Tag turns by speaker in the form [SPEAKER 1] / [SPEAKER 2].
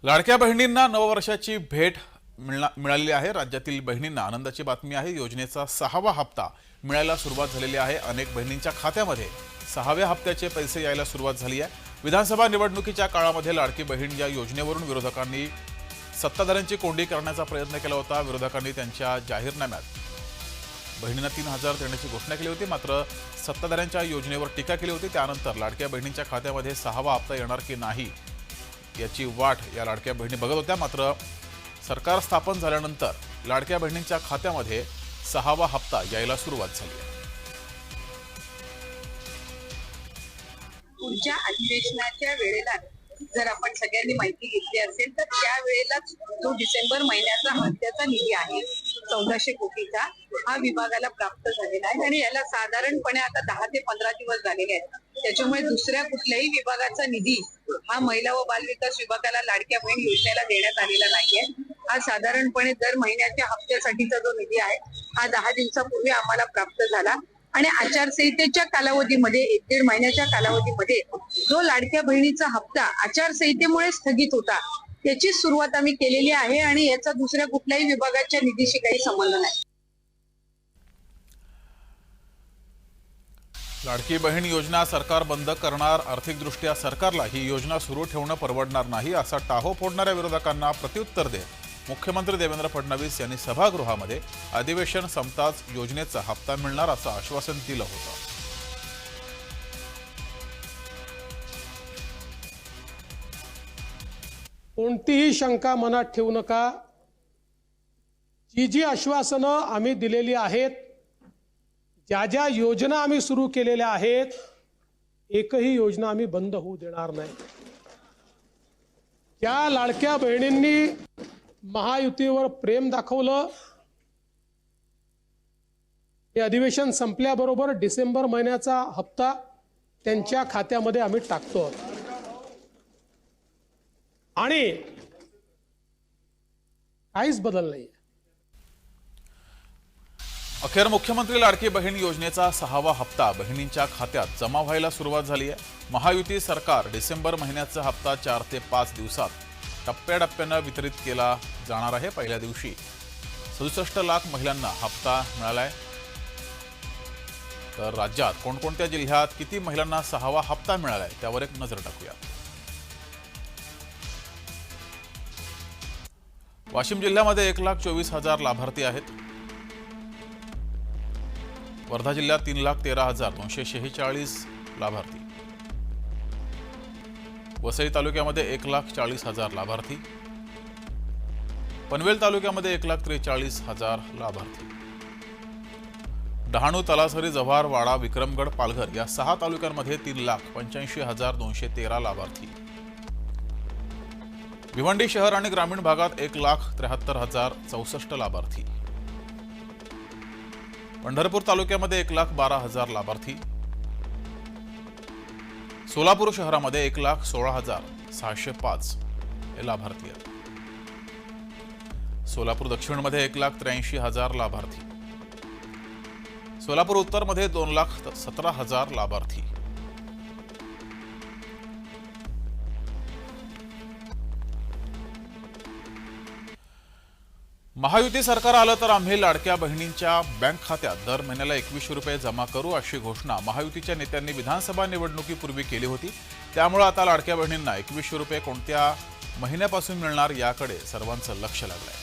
[SPEAKER 1] लाडक्या बहिणींना नववर्षाची भेट मिळालेली आहे। राज्यातील बहिणींना आनंदाची बातमी आहे। योजनेचा 6वा हप्ता मिळायला सुरुवात झालेली आहे। अनेक बहिणींच्या खात्यामध्ये 6व्या हप्त्याचे पैसे यायला सुरुवात झाली आहे। विधानसभा निवडणुकीच्या काळामध्ये लाडकी बहीण या योजनेवरून विरोधकांनी सत्ताधाऱ्यांची कोंडी करण्याचा प्रयत्न केला होता। विरोधकांनी त्यांच्या जाहीरनाम्यात बहिणींना 3000 देण्याची घोषणा केली होती, मात्र सत्ताधाऱ्यांच्या योजनेवर टीका केली होती। त्यानंतर लाडक्या बहिणींच्या खात्यामध्ये 6वा हप्ता येणार की नाही याची वाट या लाडक्या बहिणी बघत होत्या। मात्र सरकार स्थापन झाल्यानंतर लाडक्या बहिणींच्या खात्यामध्ये 6वा हप्ता यायला सुरुवात झाली आहे।
[SPEAKER 2] पुढच्या अधिवेशनाच्या वेळेला जर आपण सगळ्यांनी माहिती घेतली असेल तर त्यावेळेलाच जो डिसेंबर महिन्याचा हप्त्याचा निधी आहे 1400 कोटीचा हा विभागाला प्राप्त झालेला आहे आणि याला साधारणपणे आता 10 ते 15 दिवस झालेले आहेत। त्याच्यामुळे दुसऱ्या कुठल्याही विभागाचा निधी हा महिला व बालविकास विभागाला लाडक्या बहीण योजनेला देण्यात आलेला नाहीये। हा साधारणपणे दर महिन्याच्या हप्त्यासाठीचा जो निधी आहे हा 10 दिवसापूर्वी आम्हाला प्राप्त झाला आणि आचारसंहितेच्या कालावधीमध्ये 1-1.5 महिन्याच्या कालावधीमध्ये जो लाडक्या बहिणीचा हप्ता आचारसंहितेमुळे स्थगित होता त्याची सुरुवात आम्ही केलेली आहे आणि याचा दुसऱ्या कुठल्याही विभागाच्या निधीशी काही संबंध नाही।
[SPEAKER 1] लाडकी बहीण योजना सरकार बंद करणार, आर्थिकदृष्ट्या सरकारला ही योजना सुरू ठेवणं परवडणार नाही असा टाहो फोडणाऱ्या विरोधकांना प्रत्युत्तर देत मुख्यमंत्री देवेंद्र फडणवीस यांनी सभागृहामध्ये अधिवेशन संपताच योजनेचा हप्ता मिळणार असं आश्वासन दिलं होतं।
[SPEAKER 3] कोणतीही शंका मनात ठेवू नका। जी आश्वासनं आम्ही दिलेली आहेत, ज्या योजना आम्ही सुरू केलेल्या आहेत, एकही योजना आम्ही बंद होऊ देणार नाही। ज्या लाडक्या बहिणींनी महायुतीवर प्रेम दाखवलं, हे अधिवेशन संपल्याबरोबर डिसेंबर महिन्याचा हप्ता त्यांच्या खात्यामध्ये आम्ही टाकतो आणि काहीच बदल नाही।
[SPEAKER 1] अखेर मुख्यमंत्री लाडकी बहीण योजनेचा 6वा हप्ता बहिणींच्या खात्यात जमा व्हायला सुरुवात झाली आहे। महायुती सरकार डिसेंबर महिन्याचा हप्ता 4 ते 5 दिवसात टप्प्याटप्प्याने वितरित केला जाणार आहे। पहिल्या दिवशी 67 लाख महिलांना हप्ता मिळालाय। तर राज्यात कोणकोणत्या जिल्ह्यात किती महिलांना 6वा हप्ता मिळालाय त्यावर एक नजर टाकूया। वाशिम जिल्ह्यामध्ये 1,24,000 लाभार्थी आहेत। वर्धा जिल्ह्यात 3,13,246 लाभार्थी। वसई तालुक्यामध्ये 1,40,000 लाभार्थी। पनवेल तालुक्यामध्ये 1,43,000 लाभार्थी। डहाणू, तलासरी, जव्हार, वाडा, विक्रमगड, पालघर या 6 तालुक्यांमध्ये 3,85,213 लाभार्थी। भिवंडी शहर आणि ग्रामीण भागात 1,73,064 लाभार्थी। पंढरपूर तालुक्यामध्ये 1,12,000 लाभार्थी। सोलापूर शहरामध्ये 1,16,605 लाभार्थी आहेत। सोलापूर दक्षिणमध्ये 1,83,000 लाभार्थी। सोलापूर उत्तरमध्ये 2,17,000 लाभार्थी। महायुती सरकार आलं तर आम्ही लाडक्या बहिणींच्या बँक खात्यात दर महिन्याला 2100 रुपये जमा करू अशी घोषणा महायुतीच्या नेत्यांनी विधानसभा निवडणुकीपूर्वी केली होती। त्यामुळे आता लाडक्या बहिणींना 2100 रुपये कोणत्या महिन्यापासून मिळणार याकडे सर्वांचं लक्ष लागलंय।